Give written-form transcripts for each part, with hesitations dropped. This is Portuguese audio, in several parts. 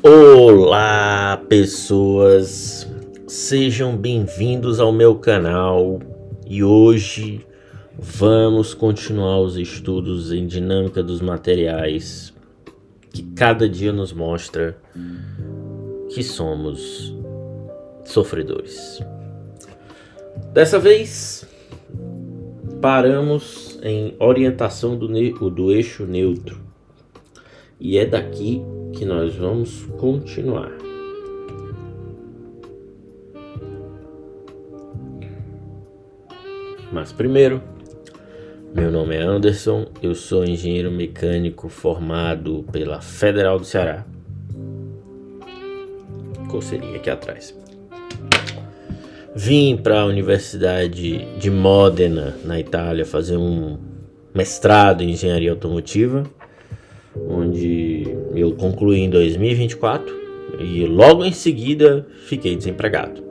Olá, pessoas! Sejam bem-vindos ao meu canal e hoje vamos continuar os estudos em dinâmica dos materiais que cada dia nos mostra que somos sofredores. Dessa vez paramos em orientação do eixo neutro e é daqui que nós vamos continuar. Mas primeiro, meu nome é Anderson, eu sou engenheiro mecânico formado pela Federal do Ceará. Coceirinha aqui atrás. Vim para a Universidade de Modena, na Itália, fazer um mestrado em engenharia automotiva, onde eu concluí em 2024 e logo em seguida fiquei desempregado.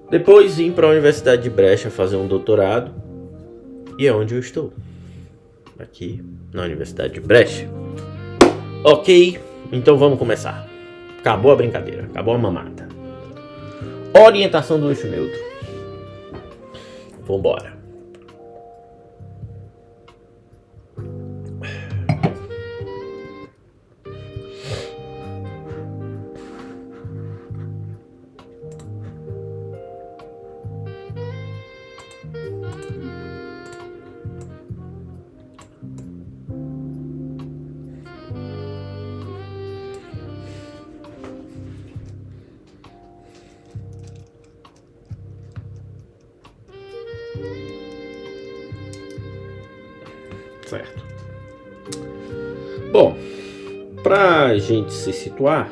Depois vim para a Universidade de Brecha fazer um doutorado e é onde eu estou, aqui na Universidade de Brecha. Ok, então vamos começar. Acabou a brincadeira, acabou a mamata. Orientação do eixo neutro. Vambora. Certo. Bom, para a gente se situar,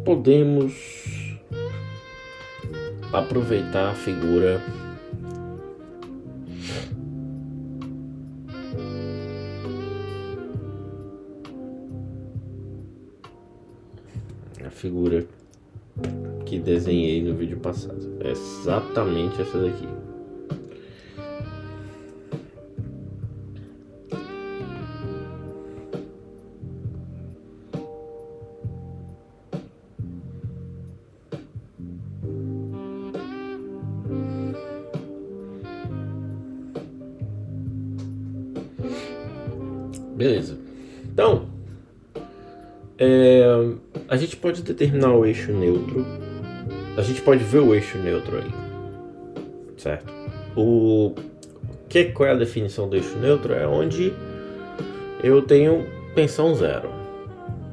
podemos aproveitar a figura que desenhei no vídeo passado. É exatamente essa daqui. Beleza. Então, a gente pode determinar o eixo neutro. A gente pode ver o eixo neutro aí, certo? Qual é a definição do eixo neutro? É onde eu tenho tensão zero,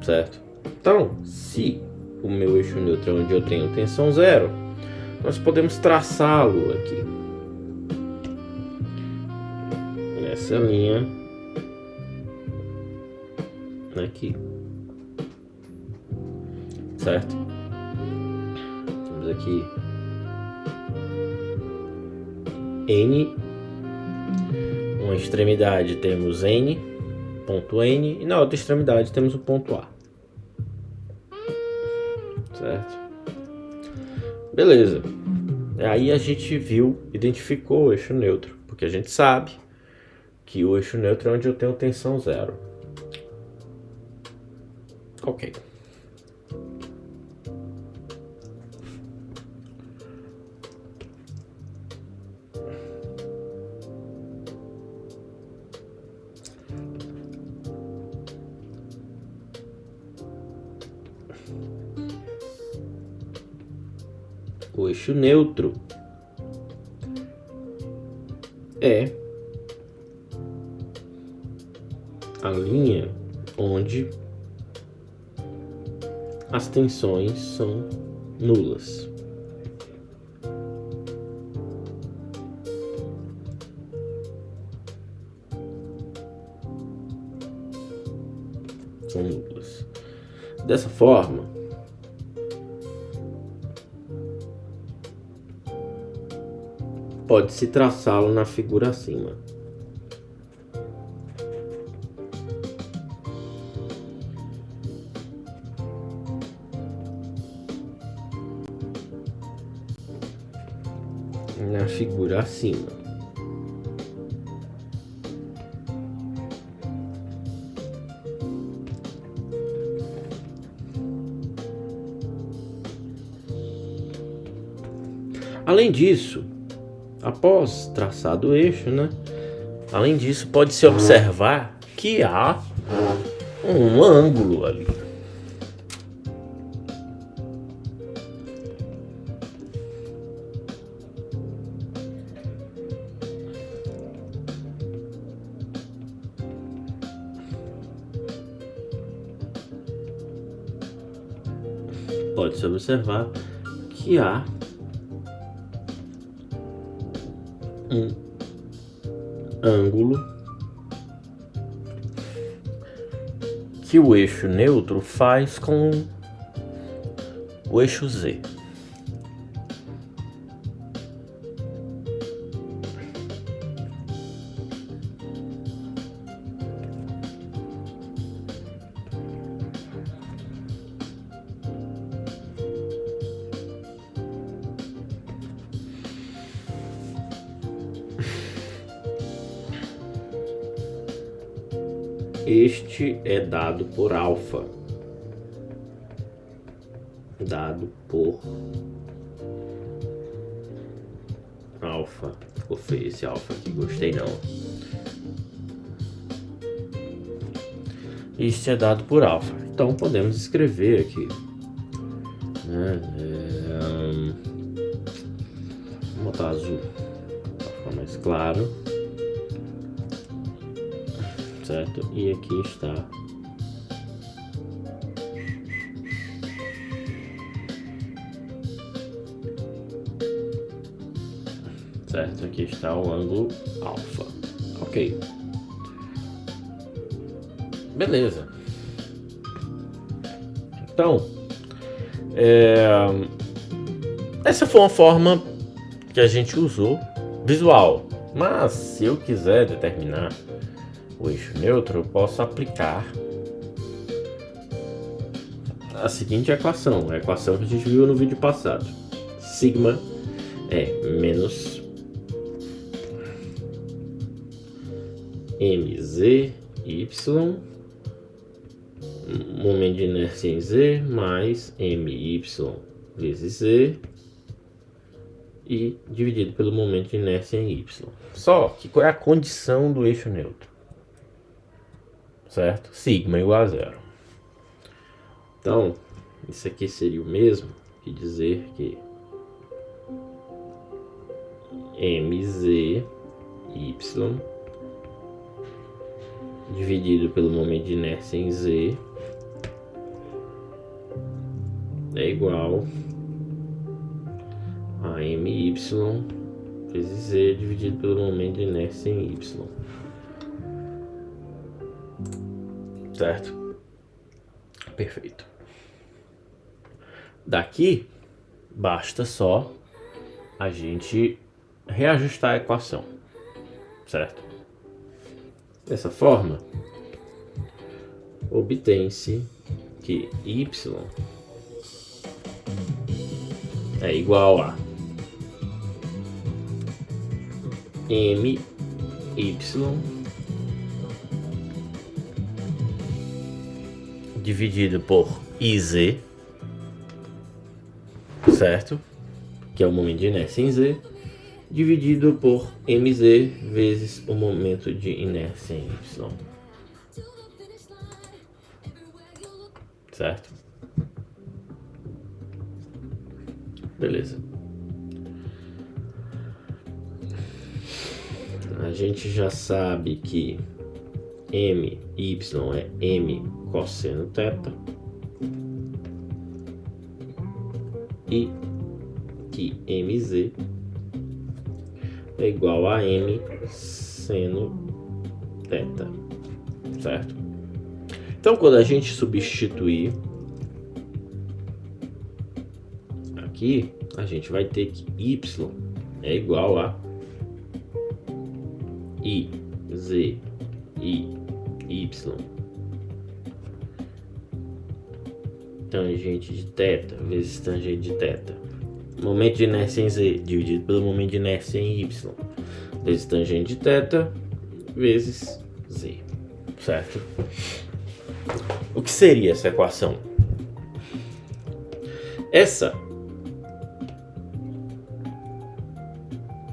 certo? Então, se o meu eixo neutro é onde eu tenho tensão zero, nós podemos traçá-lo aqui. Essa linha aqui, certo? Temos aqui N, uma extremidade temos N, ponto N, e na outra extremidade temos o ponto A, certo? Beleza. Aí a gente identificou o eixo neutro, porque a gente sabe que o eixo neutro é onde eu tenho tensão zero. Ok. O eixo neutro é a linha onde as tensões são nulas. São nulas. Dessa forma, pode-se traçá-lo na figura acima. Na figura acima. Além disso, após traçado o eixo, né? Além disso, pode-se observar que há um ângulo ali. Pode-se observar que há um ângulo que o eixo neutro faz com o eixo Z. Este é dado por alfa. Dado por alfa. Ficou feio esse alfa aqui, gostei não. Este é dado por alfa. Então podemos escrever aqui, né? Vou botar azul para ficar mais claro. Certo? E aqui está certo? Aqui está o ângulo alfa. Ok. Beleza. Então, essa foi uma forma que a gente usou visual. Mas se eu quiser determinar o eixo neutro, eu posso aplicar a seguinte equação, a equação que a gente viu no vídeo passado. Sigma é menos mzy, momento de inércia em z, mais my vezes z, e dividido pelo momento de inércia em y. Só que qual é a condição do eixo neutro? Certo? Sigma igual a zero. Então, isso aqui seria o mesmo que dizer que mzy dividido pelo momento de inércia em z é igual a my vezes z dividido pelo momento de inércia em y. Certo? Perfeito. Daqui basta só a gente reajustar a equação, certo? Dessa forma, obtém-se que y é igual a my dividido por iz, certo? Que é o momento de inércia em z, dividido por mz vezes o momento de inércia em y. Certo? Beleza. A gente já sabe que my é m cosseno θ e que mz é igual a m seno θ, certo? Então, quando a gente substituir aqui, a gente vai ter que y é igual a i, z, i, y tangente de θ vezes tangente de θ. Momento de inércia em z dividido pelo momento de inércia em y vezes tangente de θ vezes z, certo? O que seria essa equação?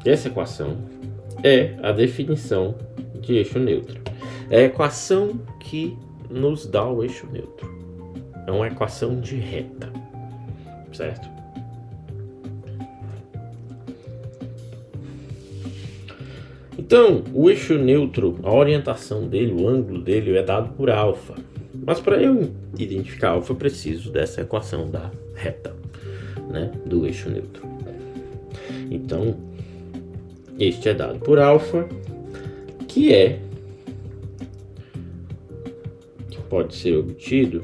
Essa equação é a definição de eixo neutro. É a equação que nos dá o eixo neutro. É uma equação de reta, certo? Então, o eixo neutro, a orientação dele, o ângulo dele é dado por alfa. Mas para eu identificar alfa, eu preciso dessa equação da reta, né, do eixo neutro. Então, este é dado por alfa, que pode ser obtido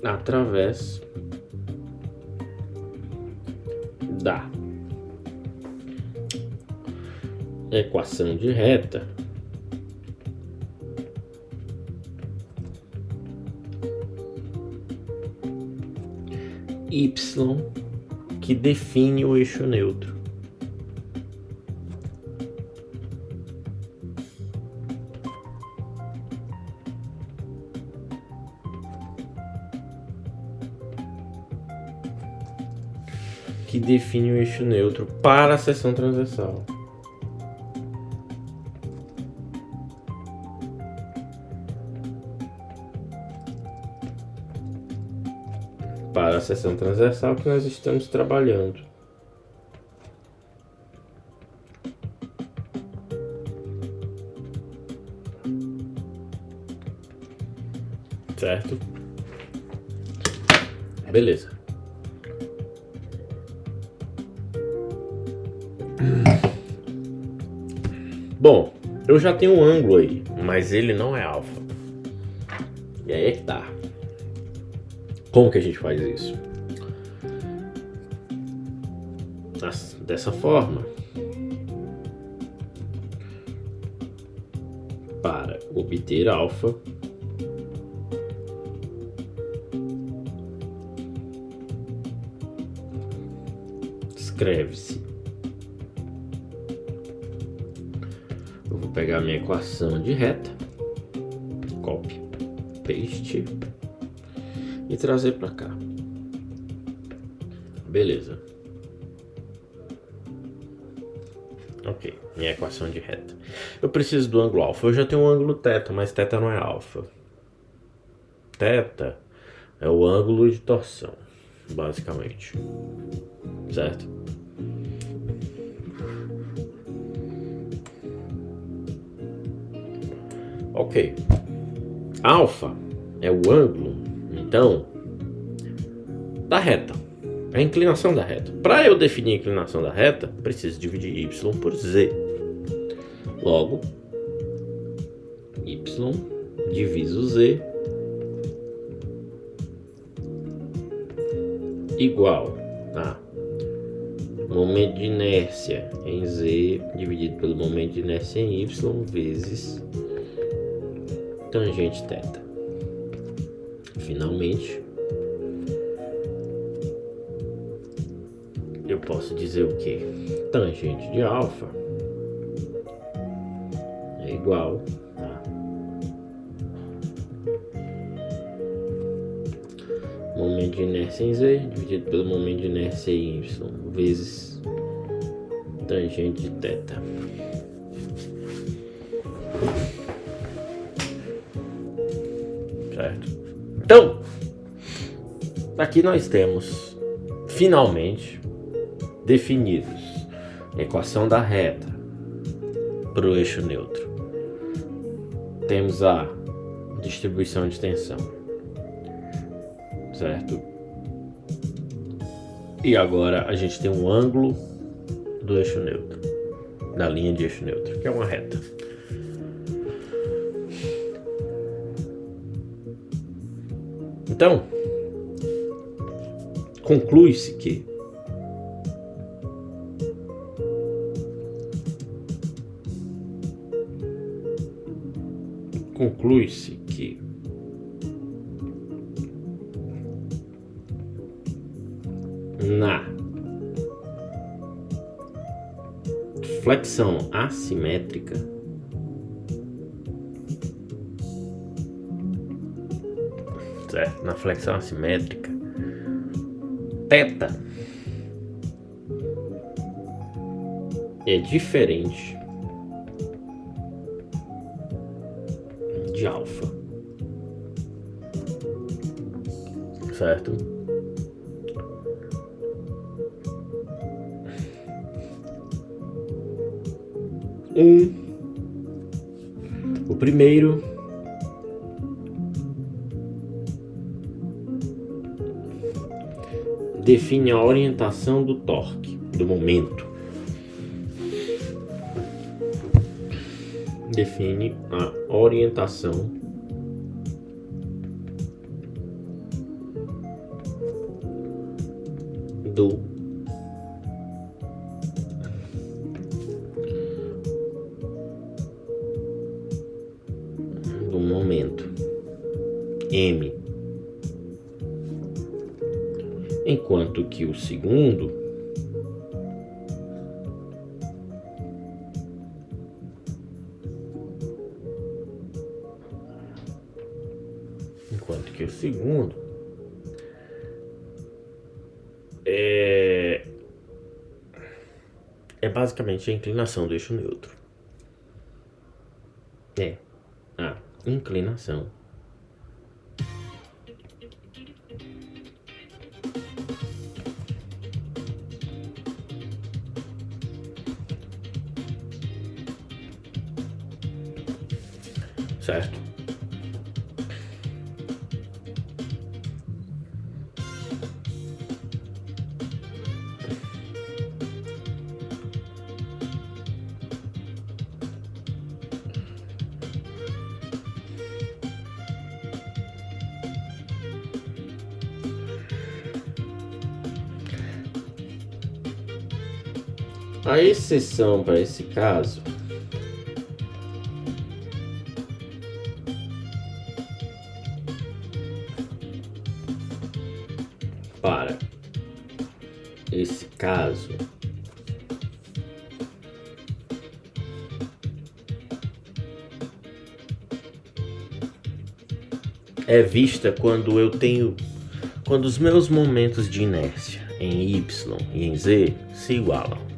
através da equação de reta y, que define o eixo neutro. Que define o eixo neutro para a seção transversal. Para a seção transversal que nós estamos trabalhando. Certo? Beleza. Bom, eu já tenho um ângulo aí, mas ele não é alfa. E aí é que tá. Como que a gente faz isso? Dessa forma. Para obter alfa, escreve-se. Eu vou pegar a minha equação de reta, copy, paste e trazer para cá. Beleza. Ok, minha equação de reta. Eu preciso do ângulo alfa. Eu já tenho um ângulo θ, mas θ não é alfa. θ é o ângulo de torção, basicamente. Certo? Ok. Alfa é o ângulo, então, da reta. É a inclinação da reta. Para eu definir a inclinação da reta, preciso dividir y por z. Logo, y diviso z igual a momento de inércia em z dividido pelo momento de inércia em y vezes tangente θ. Finalmente, eu posso dizer o que? Tangente de alfa é igual a momento de inércia em z dividido pelo momento de inércia em y vezes tangente de θ. Certo? Então, aqui nós temos finalmente definidos a equação da reta para o eixo neutro. Temos a distribuição de tensão, certo? E agora a gente tem um ângulo do eixo neutro, da linha de eixo neutro, que é uma reta. Então, conclui-se que na flexão assimétrica certo? Na flexão assimétrica, θ é diferente de alfa, certo? O primeiro define a orientação do torque, do momento. Define a orientação do momento M, enquanto que o segundo é basicamente a inclinação do eixo neutro. É a inclinação certo? A exceção para esse caso é vista quando os meus momentos de inércia em Y e em Z se igualam.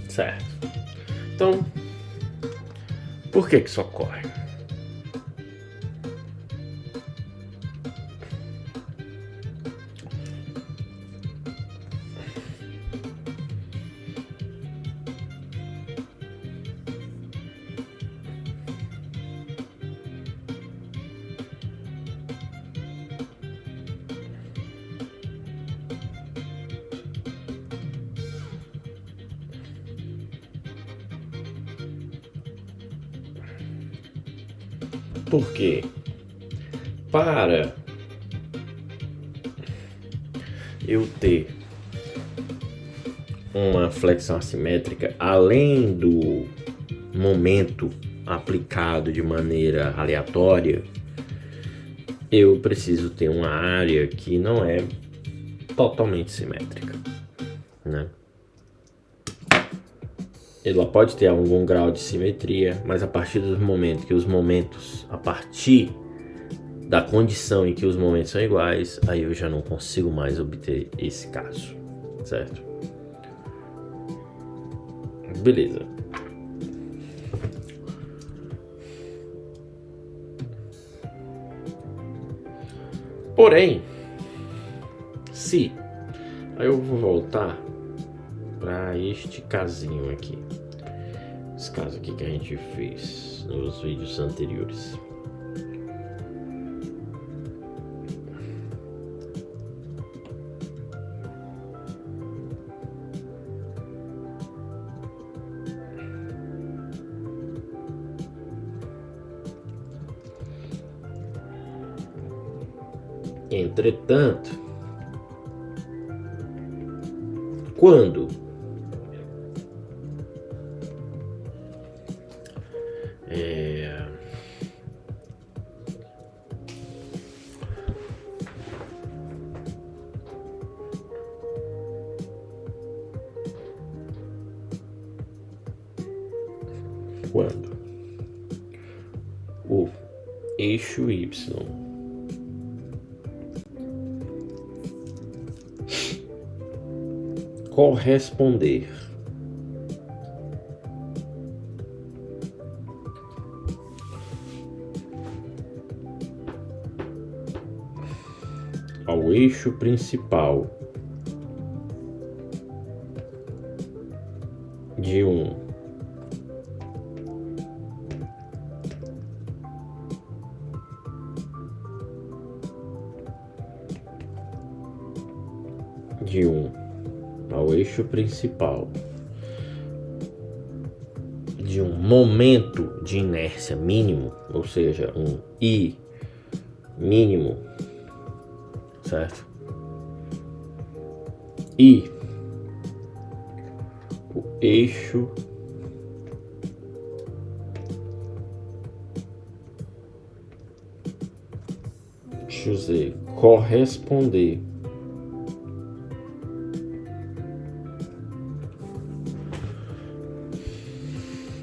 Certo. Então, por que isso ocorre? Porque para eu ter uma flexão assimétrica, além do momento aplicado de maneira aleatória, eu preciso ter uma área que não é totalmente simétrica, né? Ela pode ter algum grau de simetria, mas a partir do momento que a partir da condição em que os momentos são iguais, aí eu já não consigo mais obter esse caso, certo? Beleza. Porém, aí eu vou voltar para este casinho aqui. Esse caso aqui que a gente fez nos vídeos anteriores. Entretanto, quando o eixo Y corresponder ao eixo principal de um ao eixo principal de um momento de inércia mínimo, ou seja, um I mínimo, certo? E o eixo Z corresponder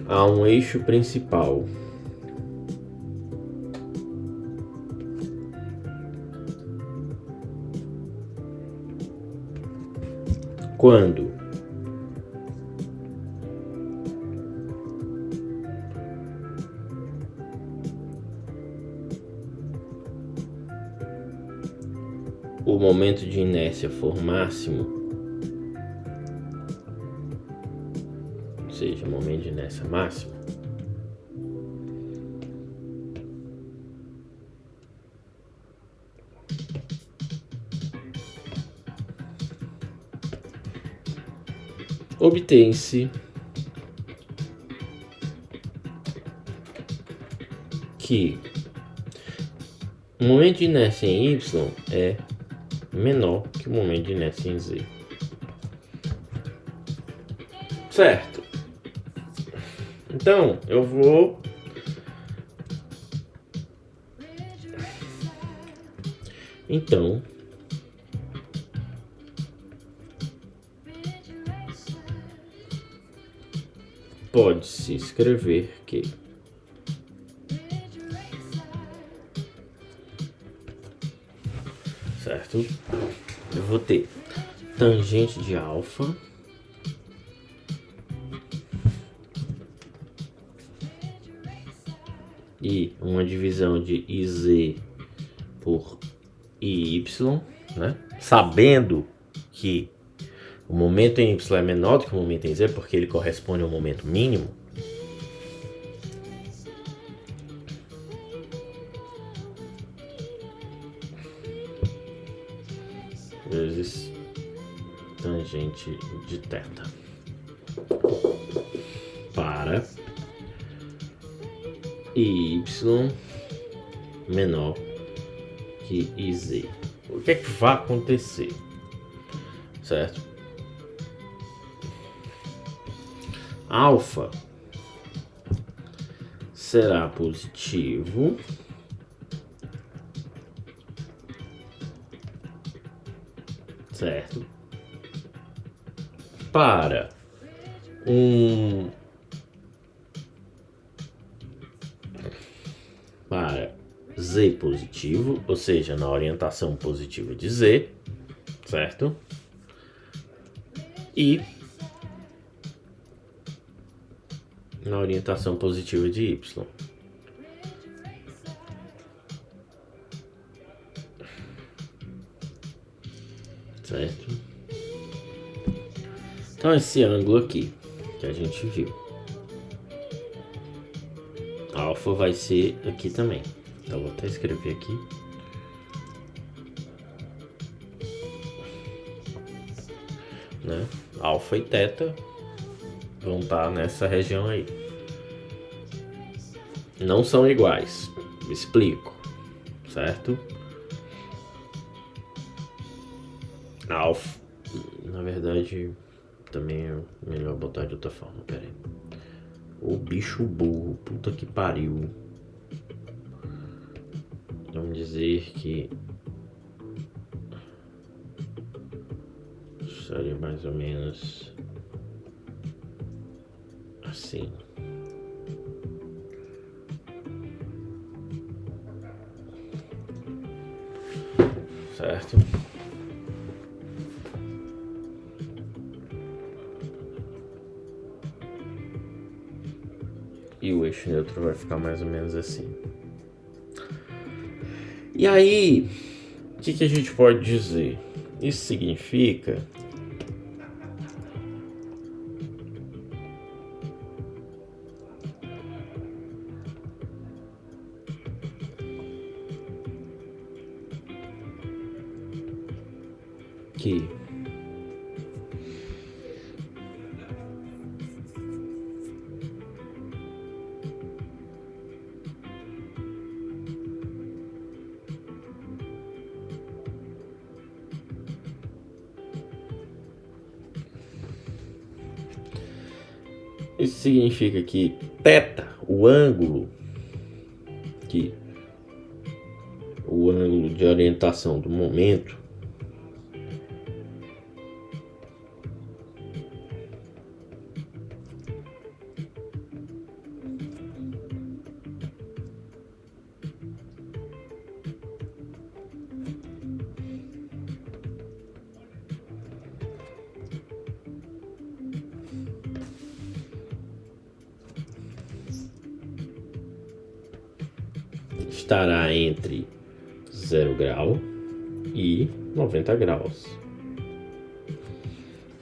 a um eixo principal quando o momento de inércia for máximo, ou seja, momento de inércia máximo, obtém-se que o momento de inércia em Y é menor que o momento de inércia em Z. Certo. Então, eu vou pode-se escrever que certo? Eu vou ter tangente de alfa e uma divisão de IZ por IY, né? Sabendo que o momento em Y é menor do que o momento em Z, porque ele corresponde ao momento mínimo. Vezes tangente de θ para y menor que iz. O que é que vai acontecer? Certo? Alfa será positivo certo? Para Z positivo, ou seja, na orientação positiva de Z, certo? E na orientação positiva de Y. Certo? Então esse ângulo aqui que a gente viu, alfa vai ser aqui também. Então vou até escrever aqui. Né? Alfa e θ vão estar nessa região aí. Não são iguais. Explico. Certo? Alfa. Na verdade, também é melhor botar de outra forma, pera aí. O bicho burro, puta que pariu. Vamos dizer que seria mais ou menos assim. Certo? E o eixo neutro vai ficar mais ou menos assim. E aí, o que a gente pode dizer? Isso significa que isso significa que θ, o ângulo de orientação do momento estará entre 0 grau e 90 graus,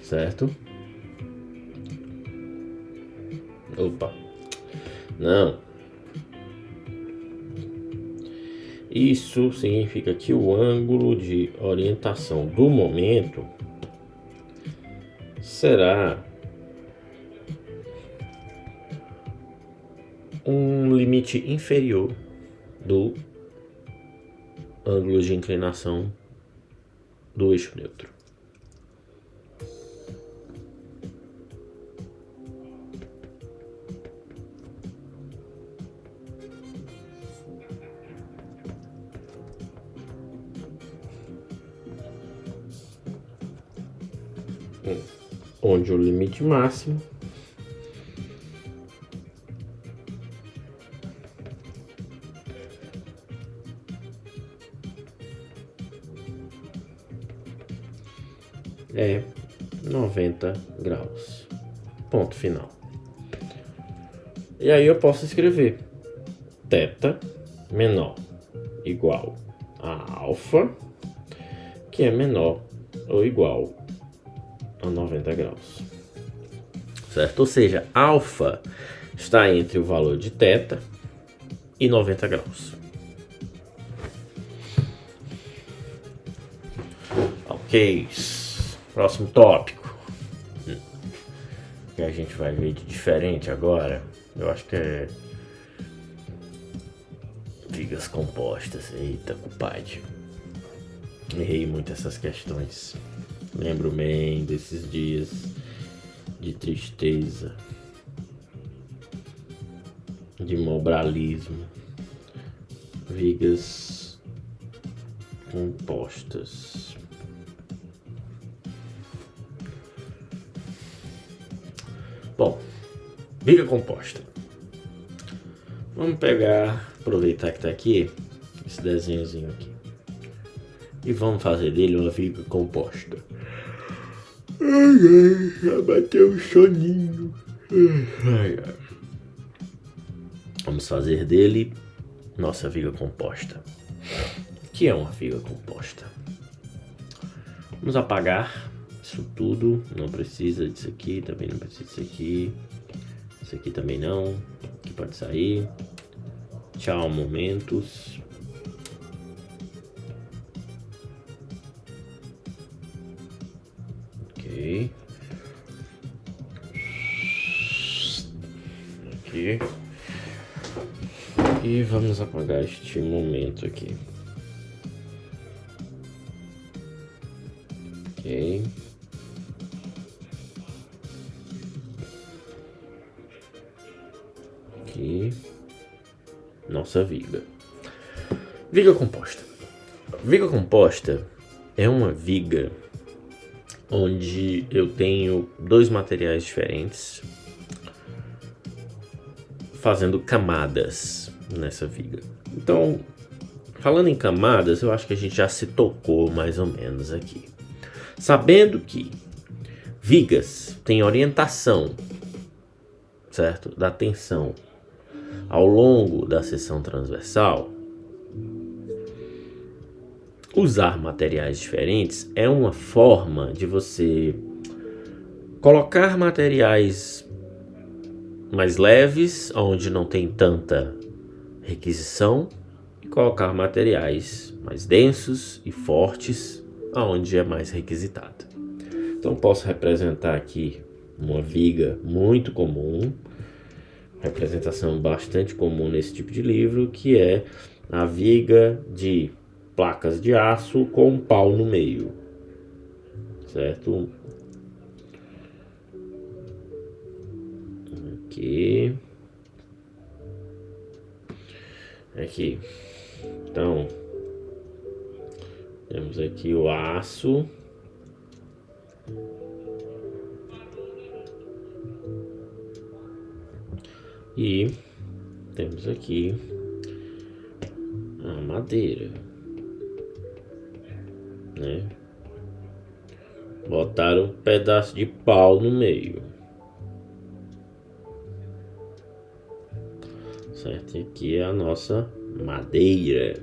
certo? Opa, não. Isso significa que o ângulo de orientação do momento será um limite inferior do ângulo de inclinação do eixo neutro. Onde o limite máximo é 90 graus. Ponto final. E aí eu posso escrever θ menor igual a alfa, que é menor ou igual a 90 graus. Certo? Ou seja, alfa está entre o valor de θ e 90 graus. Ok. Próximo tópico. Que a gente vai ver de diferente agora. Eu acho que é vigas compostas. Eita, compadre. Errei muito essas questões. Lembro bem desses dias de tristeza, de mobralismo. Vigas compostas. Bom, viga composta. Vamos pegar, aproveitar que tá aqui, esse desenhozinho aqui, e vamos fazer dele uma viga composta. Já bateu um soninho. Vamos fazer dele nossa viga composta. O que é uma viga composta? Vamos apagar isso tudo. Não precisa disso aqui, também não precisa disso aqui. Isso aqui também não. Aqui pode sair. Tchau, momentos. Ok. Aqui. E vamos apagar este momento aqui. Ok. Aqui. Nossa viga. Viga composta. Viga composta é uma viga onde eu tenho dois materiais diferentes fazendo camadas nessa viga. Então, falando em camadas, eu acho que a gente já se tocou mais ou menos aqui. Sabendo que vigas têm orientação, certo? Da tensão ao longo da seção transversal, usar materiais diferentes é uma forma de você colocar materiais mais leves, onde não tem tanta requisição, e colocar materiais mais densos e fortes, onde é mais requisitado. Então posso representar aqui uma viga muito comum, representação bastante comum nesse tipo de livro, que é a viga de placas de aço com um pau no meio, certo? Aqui. Então, temos aqui o aço. E temos aqui a madeira, né? Botaram um pedaço de pau no meio, certo? E aqui é a nossa madeira.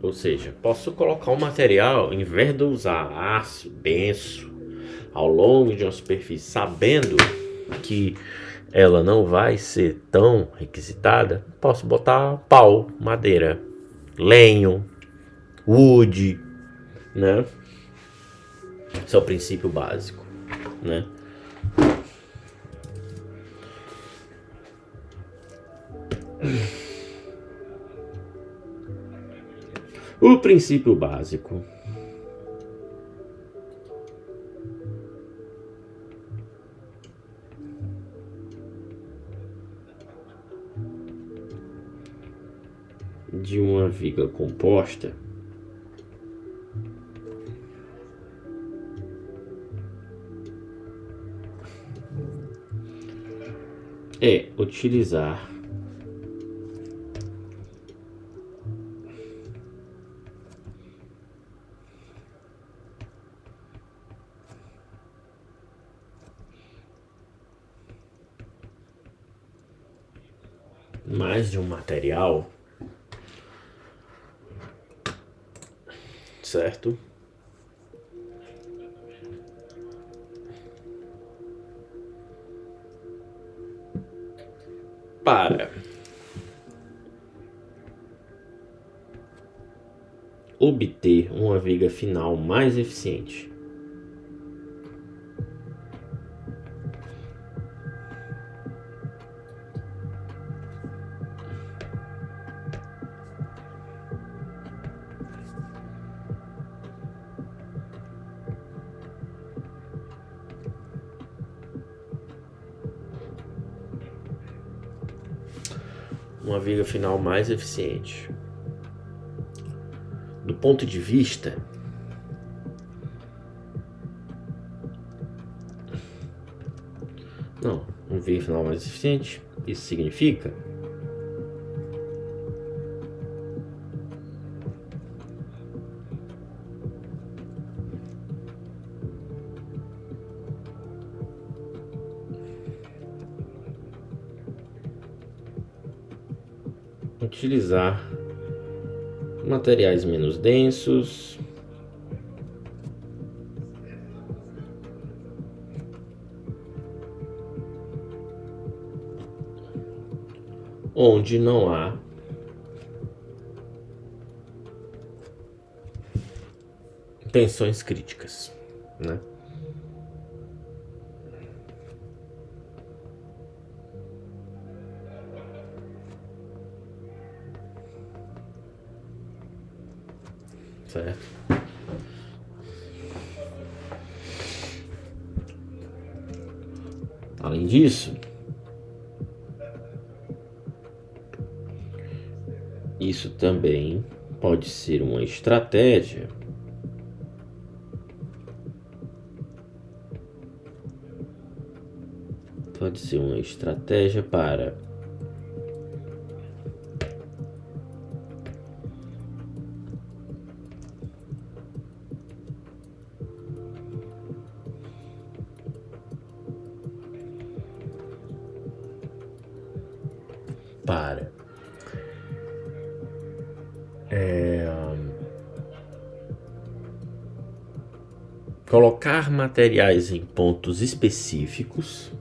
Ou seja, posso colocar um material, em vez de usar aço denso ao longo de uma superfície, sabendo que ela não vai ser tão requisitada, posso botar pau, madeira, lenho, wood, né? Esse é o princípio básico, né? O princípio básico de uma viga composta é utilizar mais de um material, certo? Para obter uma viga final mais eficiente. Uma viga final mais eficiente. Do ponto de vista não, uma viga final mais eficiente, isso significa utilizar materiais menos densos, onde não há tensões críticas, né? certo? Além disso, isso também pode ser uma estratégia para colocar materiais em pontos específicos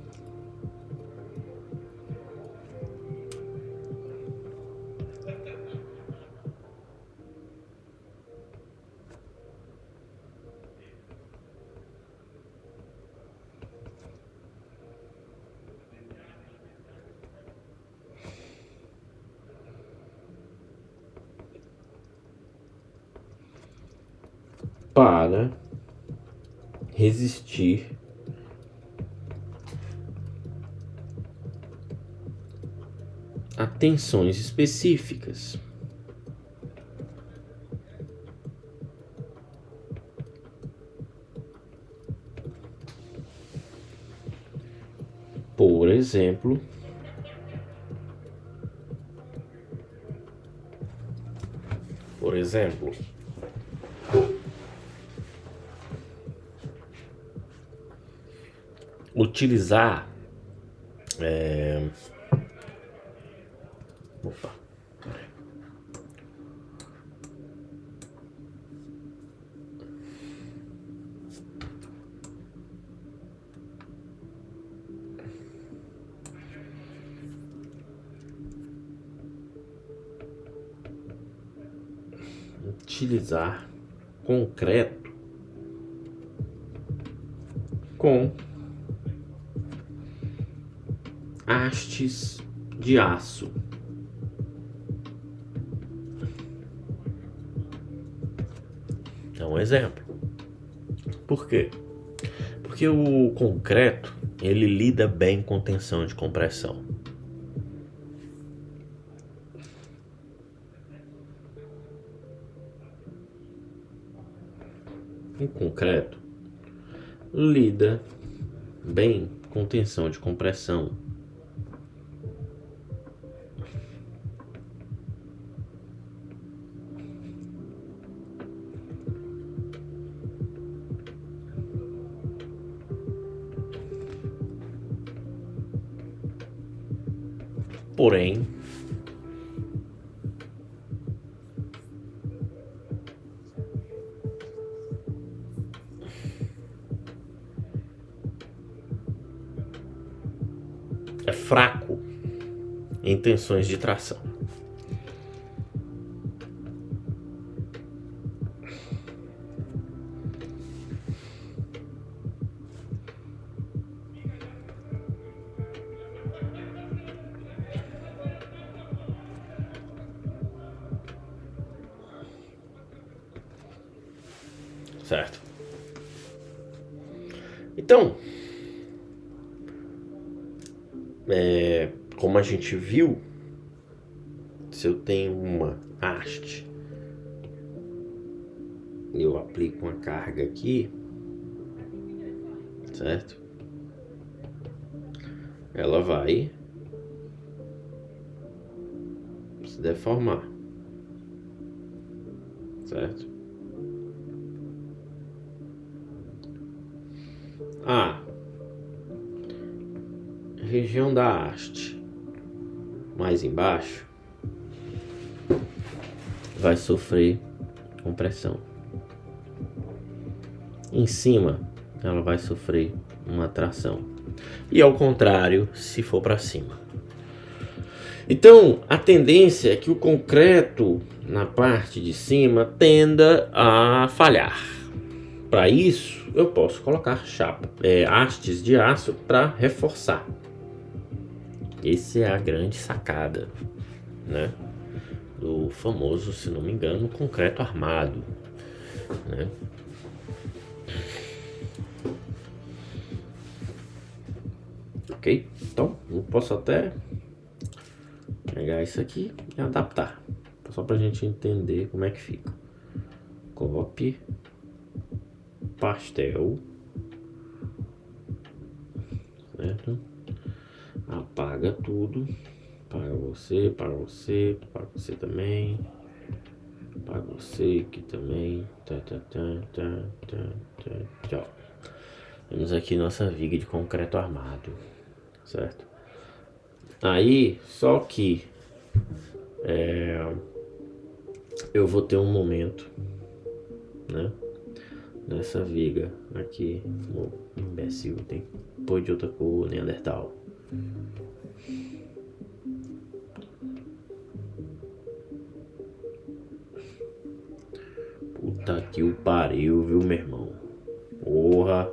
para resistir a tensões específicas. Por exemplo, utilizar concreto com hastes de aço. É um exemplo. Por quê? Porque o concreto, ele lida bem com tensão de compressão. O concreto lida bem com tensão de compressão. Porém, é fraco em tensões de tração. Certo? Então, como a gente viu, se eu tenho uma haste, eu aplico uma carga aqui, certo? Ela vai se deformar, certo? A região da haste mais embaixo vai sofrer compressão. Em cima ela vai sofrer uma tração. E ao contrário, se for para cima. Então, a tendência é que o concreto na parte de cima tenda a falhar. Para isso, eu posso colocar hastes de aço para reforçar. Essa é a grande sacada, né? Do famoso, se não me engano, concreto armado. né? Ok? Então, eu posso até pegar isso aqui e adaptar, só pra gente entender como é que fica. Copy, pastel, certo? Apaga tudo, para você, para você, para você também, para você aqui também. Tchau. Temos aqui nossa viga de concreto armado, certo? Aí, só que eu vou ter um momento, né? Nessa viga aqui, imbecil, tem que pôr de outra cor, Neandertal. Puta que o pariu, viu, meu irmão? Porra.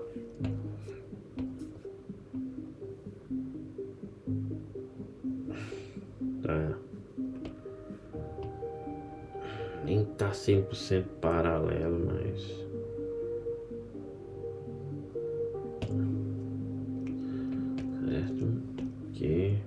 Tá. Nem tá 100% paralelo, mas... certo. Aqui.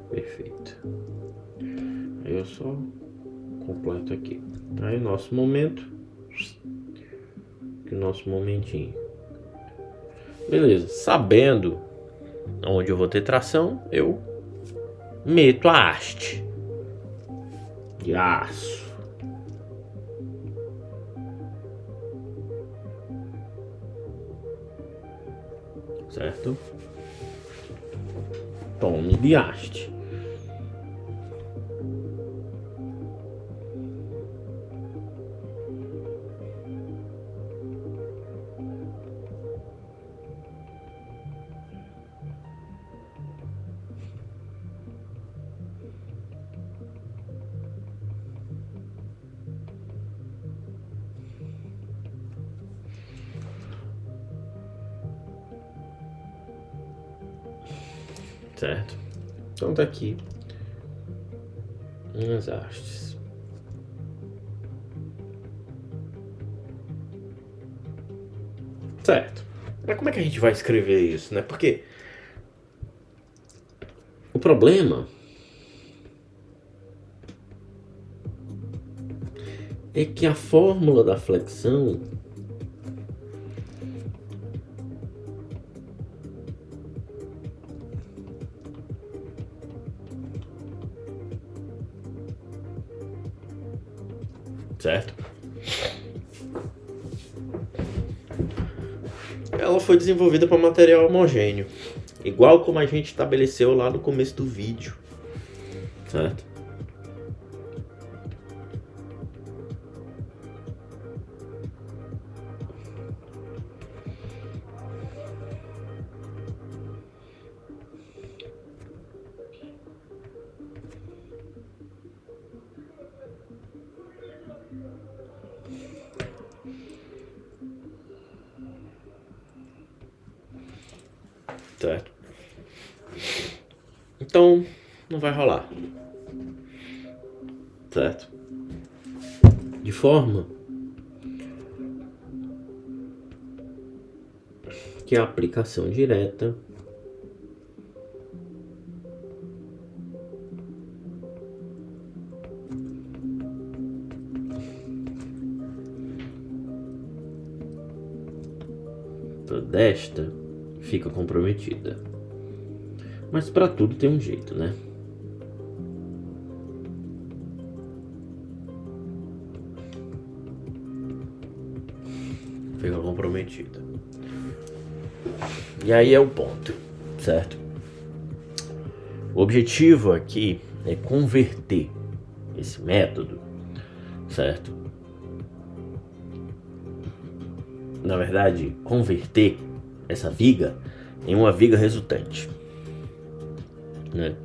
Perfeito. Aí eu só completo aqui. Aí o nosso momento. Que o nosso momentinho. Beleza. Sabendo onde eu vou ter tração, eu meto a haste de aço. Certo? Tome de haste. Certo? Então tá aqui umas hastes. Certo. Mas como é que a gente vai escrever isso, né? Porque o problema é que a fórmula da flexão certo? Ela foi desenvolvida para material homogêneo, igual como a gente estabeleceu lá no começo do vídeo, certo? Certo? Então, não vai rolar. Certo? De forma que a aplicação direta desta fica comprometida. Mas para tudo tem um jeito, né? Fica comprometida. E aí é o ponto, certo? O objetivo aqui é converter esse método, certo? Na verdade, converter essa viga em uma viga resultante, né?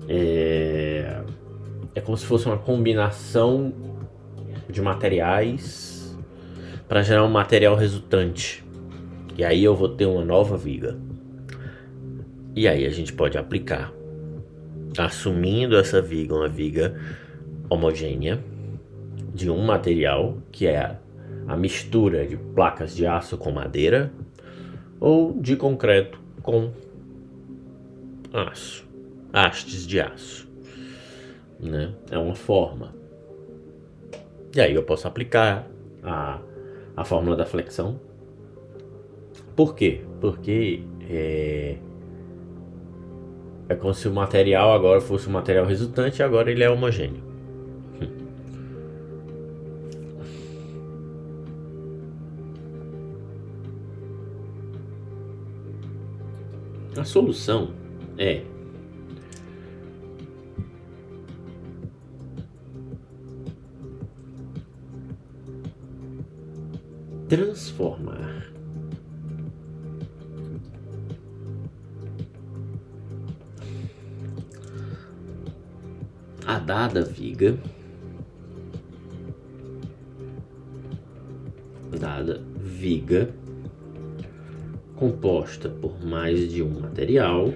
É como se fosse uma combinação de materiais para gerar um material resultante, E aí eu vou ter uma nova viga. E aí a gente pode aplicar, assumindo essa viga, uma viga homogênea de um material, que é a mistura de placas de aço com madeira ou de concreto com aço, hastes de aço, né? É uma forma. E aí eu posso aplicar a fórmula da flexão. Por quê? Porque é como se o material agora fosse um material resultante e agora ele é homogêneo. A solução é transformar a dada viga composta por mais de um material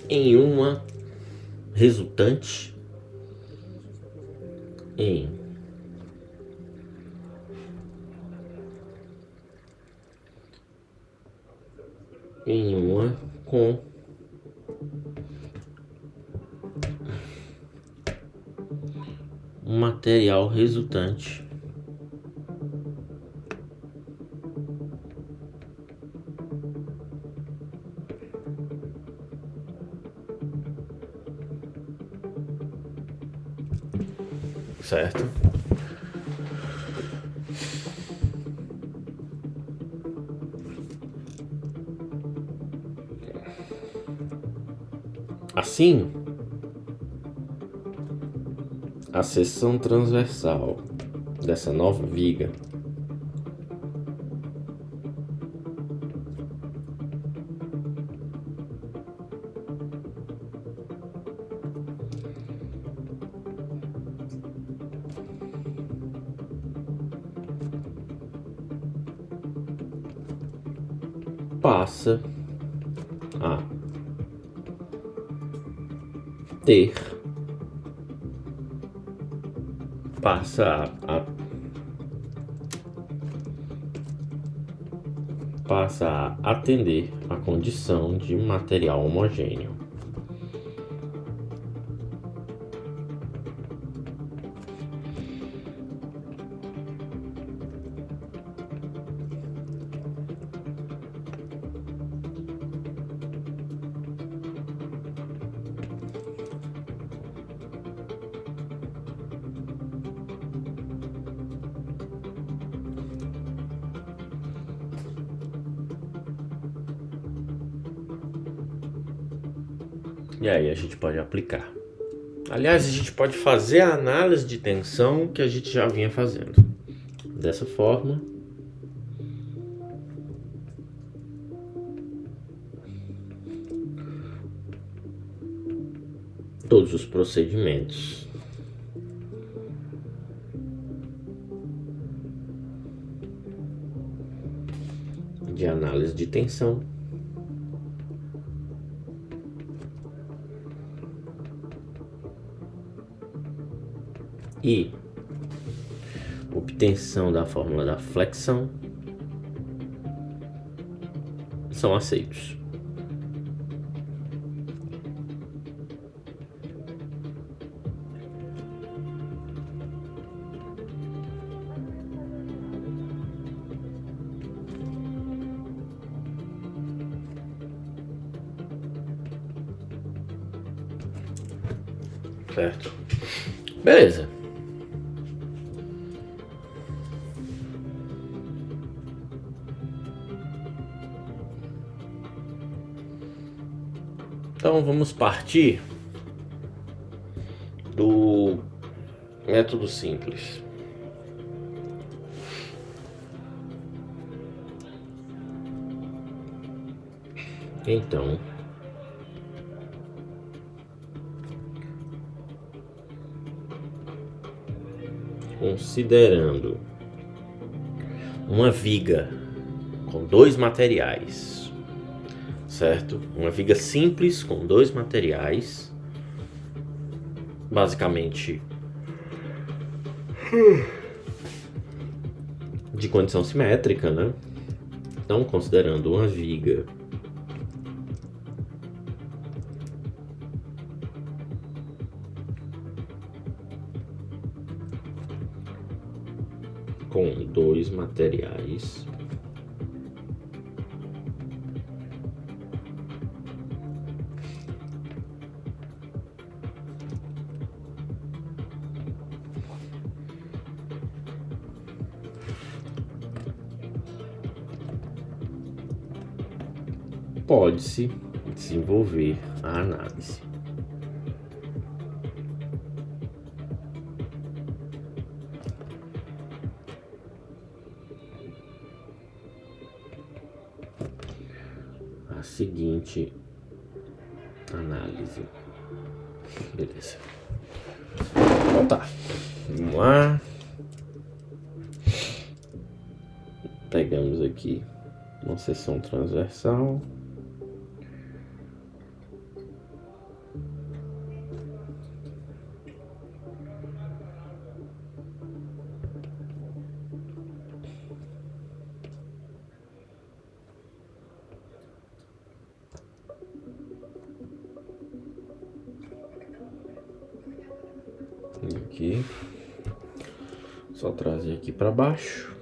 em uma resultante em uma com um material resultante certo? Assim, a seção transversal dessa nova viga passa a ter passa a atender a condição de material homogêneo. E aí a gente pode aplicar. Aliás, a gente pode fazer a análise de tensão que a gente já vinha fazendo. Dessa forma, todos os procedimentos de análise de tensão e obtenção da fórmula da flexão são aceitos. Certo? Beleza. Então vamos partir do método simples. Então, considerando uma viga com dois materiais, certo? Uma viga simples com dois materiais, basicamente de condição simétrica, né? Então, considerando uma viga com dois materiais, pode-se desenvolver a análise. A seguinte análise. Beleza. Então tá. Vamos lá. Pegamos aqui uma seção transversal. Aqui, só trazer aqui para baixo.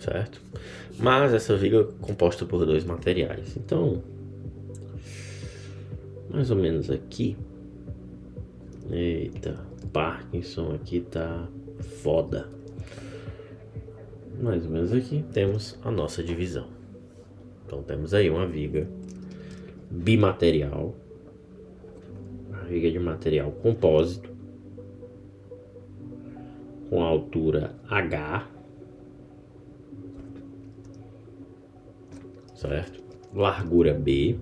Certo? Mas essa viga é composta por dois materiais. Então, mais ou menos aqui. Eita, Parkinson aqui tá foda. Mais ou menos aqui temos a nossa divisão. Então temos aí uma viga bimaterial, uma viga de material compósito, com altura H, certo? Largura B.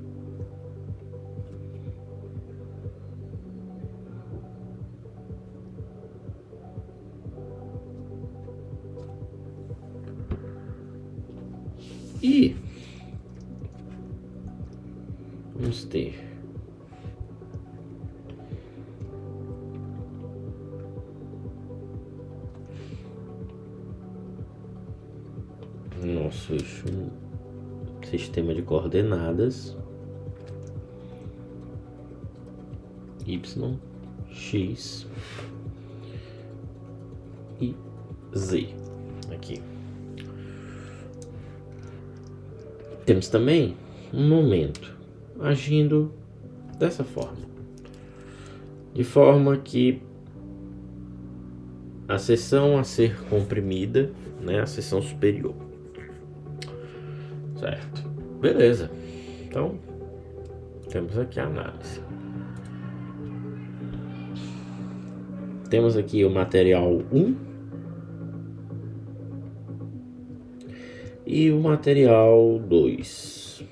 E vamos ter nosso eixo, sistema de coordenadas Y, X e Z aqui. Temos também um momento agindo dessa forma, de forma que a seção a ser comprimida, né, a seção superior, certo? Beleza. Então temos aqui a análise. Temos aqui o material 1 e o material 2.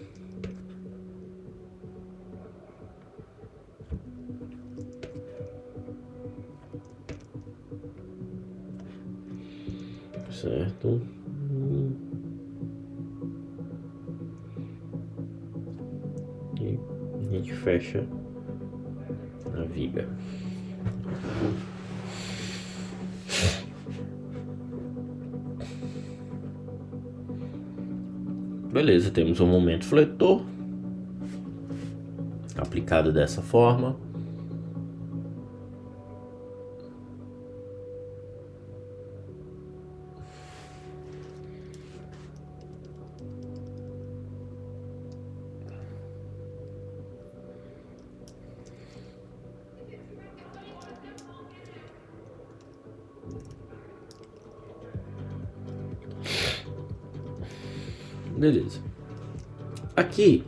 Certo? E a gente fecha a viga. Beleza, temos um momento fletor aplicado dessa forma. Beleza. Aqui,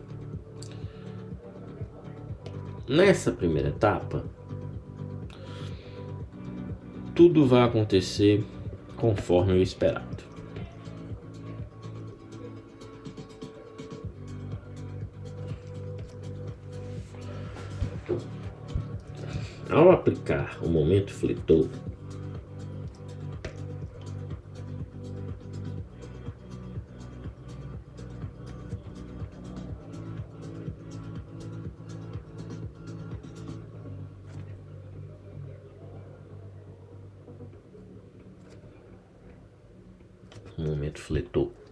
nessa primeira etapa, tudo vai acontecer conforme o esperado. Ao aplicar o momento fletor,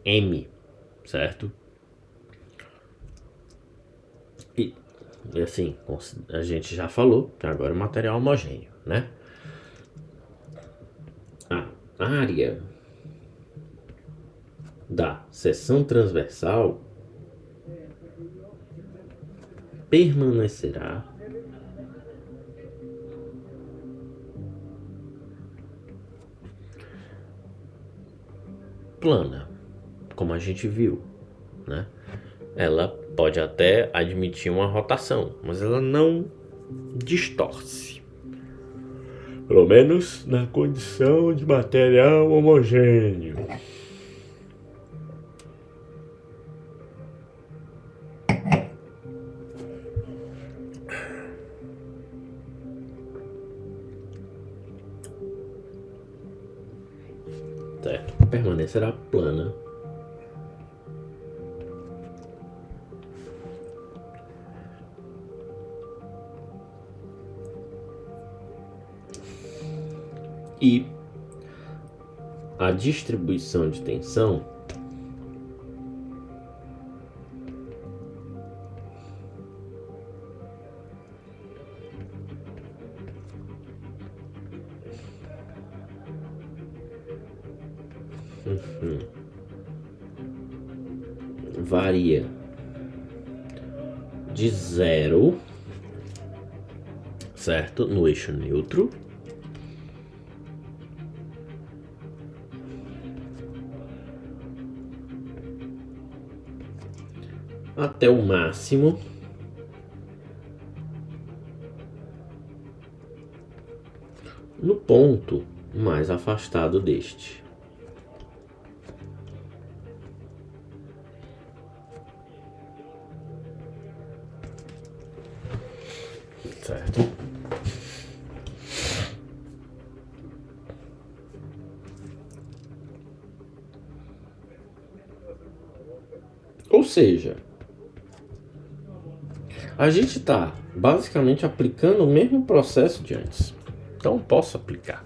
M, certo? E assim, a gente já falou que agora é material homogêneo, né? A área da seção transversal permanecerá plana, como a gente viu, né? Ela pode até admitir uma rotação, mas ela não distorce. Pelo menos na condição de material homogêneo. Certo? Permanecerá plana. E a distribuição de tensão varia de 0, certo? No eixo neutro, até o máximo no ponto mais afastado deste. Certo? Ou seja, a gente está basicamente aplicando o mesmo processo de antes. Então posso aplicar,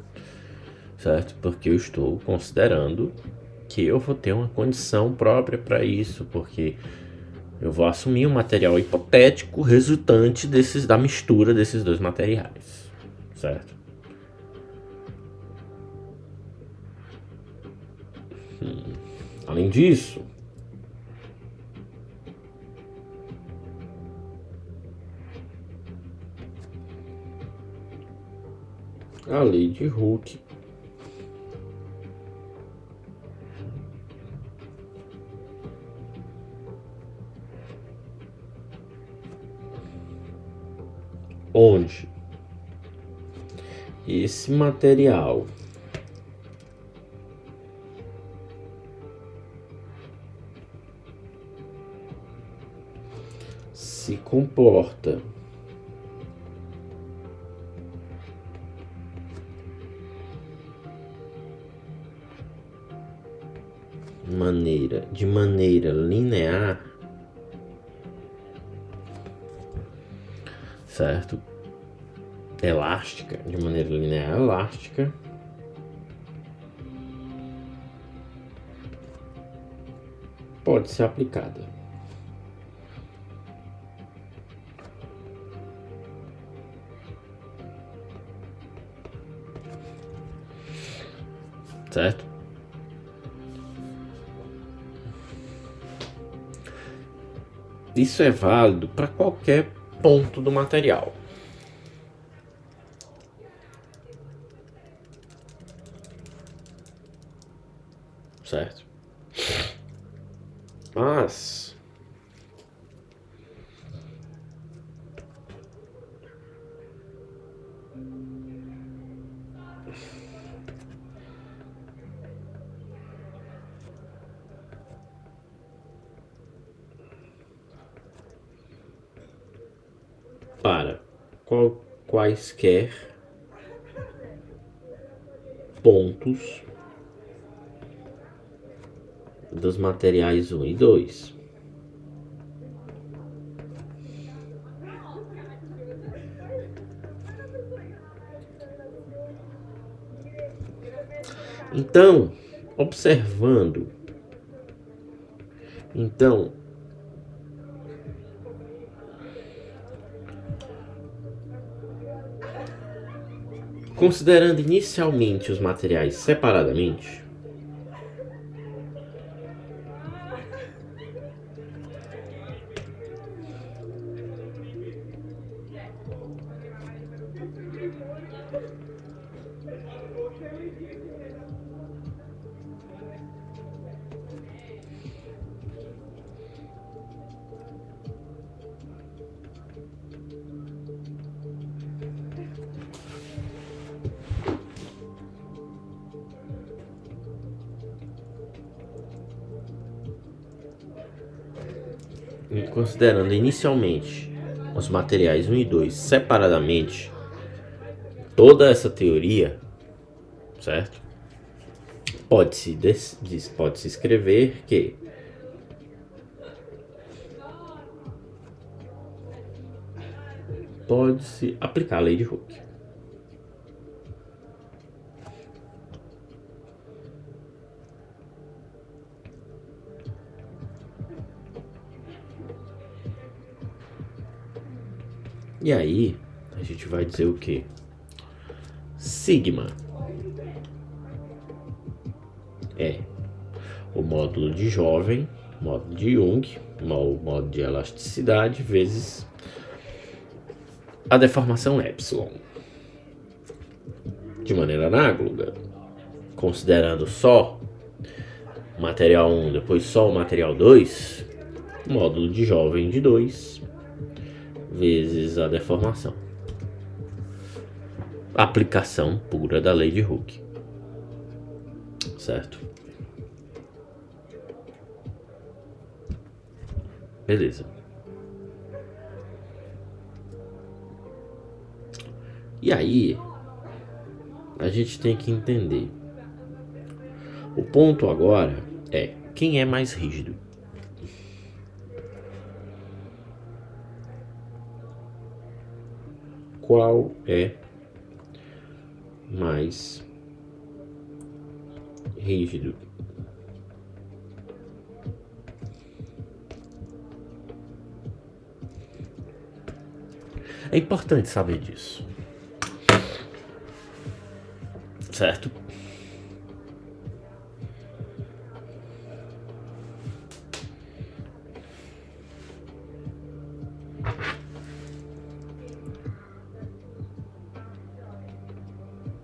certo? Porque eu estou considerando que eu vou ter uma condição própria para isso, porque eu vou assumir um material hipotético resultante da mistura desses dois materiais, certo? Além disso, a lei de Hooke onde esse material se comporta de maneira linear, certo? Elástica, de maneira linear elástica, pode ser aplicada. Certo? Isso é válido para qualquer ponto do material. Certo? Mas para quaisquer pontos dos materiais 1 e 2. Então, observando, considerando inicialmente os materiais separadamente, os materiais 1 e 2 separadamente, toda essa teoria, certo? Pode-se escrever que pode-se aplicar a lei de Hooke. E aí, a gente vai dizer o quê? Sigma é o módulo de jovem, módulo de Jung, o módulo de elasticidade, vezes a deformação epsilon. De maneira análoga, considerando só o material 1, depois só o material 2, módulo de jovem de 2, vezes a deformação. Aplicação pura da lei de Hooke. Certo? Beleza. E aí, a gente tem que entender. O ponto agora é quem é mais rígido. Qual é mais rígido? É importante saber disso. Certo?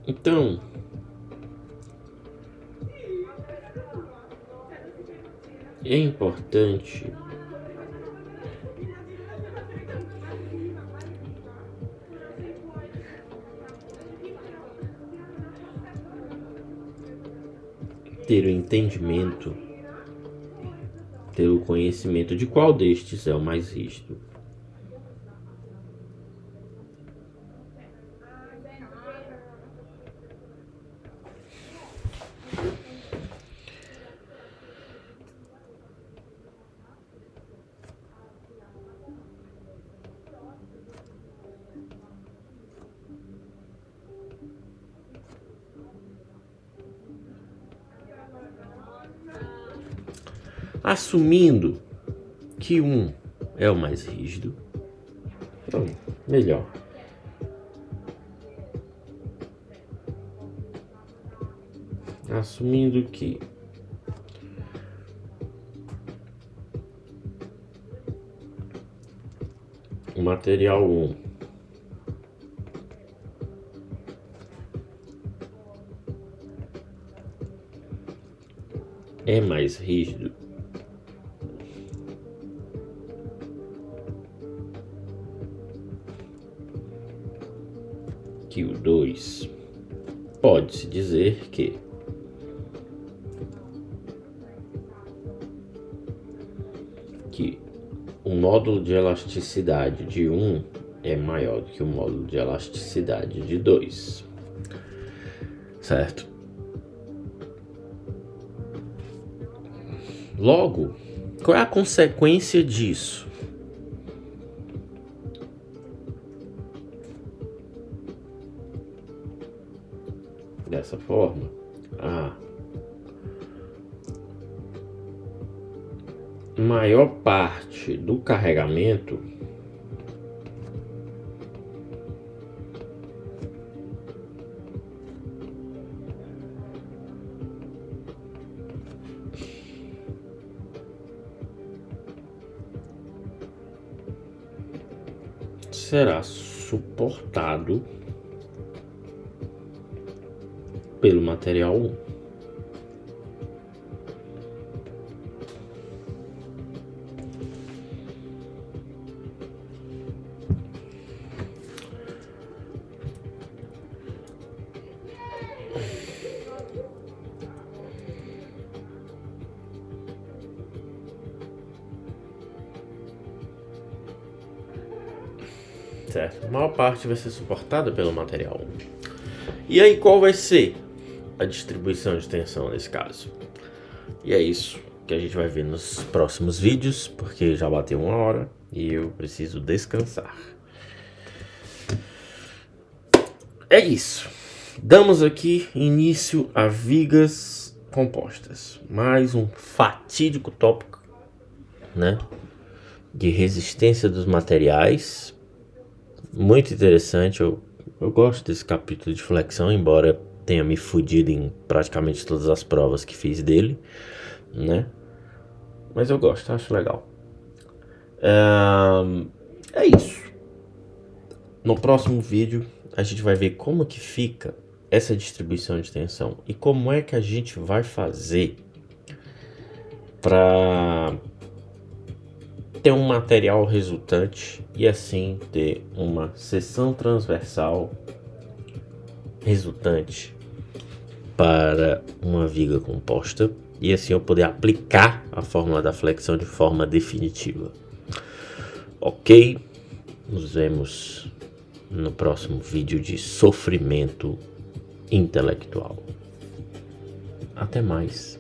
Então, é importante ter o entendimento, ter o conhecimento de qual destes é o mais rígido. Assumindo que um é o mais rígido, então, melhor. Assumindo que o material 1 é mais rígido, aqui o 2, pode-se dizer que o módulo de elasticidade de 1 é maior do que o módulo de elasticidade de 2, certo? Logo, qual é a consequência disso? Dessa forma, a maior parte do carregamento será suportado pelo material 1. Certo? A maior parte vai ser suportada pelo material 1. E aí, qual vai ser a distribuição de tensão nesse caso? E é isso que a gente vai ver nos próximos vídeos, porque já bateu 1 hora e eu preciso descansar. É isso. Damos aqui início a vigas compostas. Mais um fatídico tópico, né, de resistência dos materiais. Muito interessante. Eu gosto desse capítulo de flexão, embora tenha me fudido em praticamente todas as provas que fiz dele, né? Mas eu gosto, acho legal. É isso. No próximo vídeo a gente vai ver como que fica essa distribuição de tensão e como é que a gente vai fazer para ter um material resultante e assim ter uma seção transversal resultante para uma viga composta e assim eu poder aplicar a fórmula da flexão de forma definitiva. Ok? Nos vemos no próximo vídeo de sofrimento intelectual. Até mais.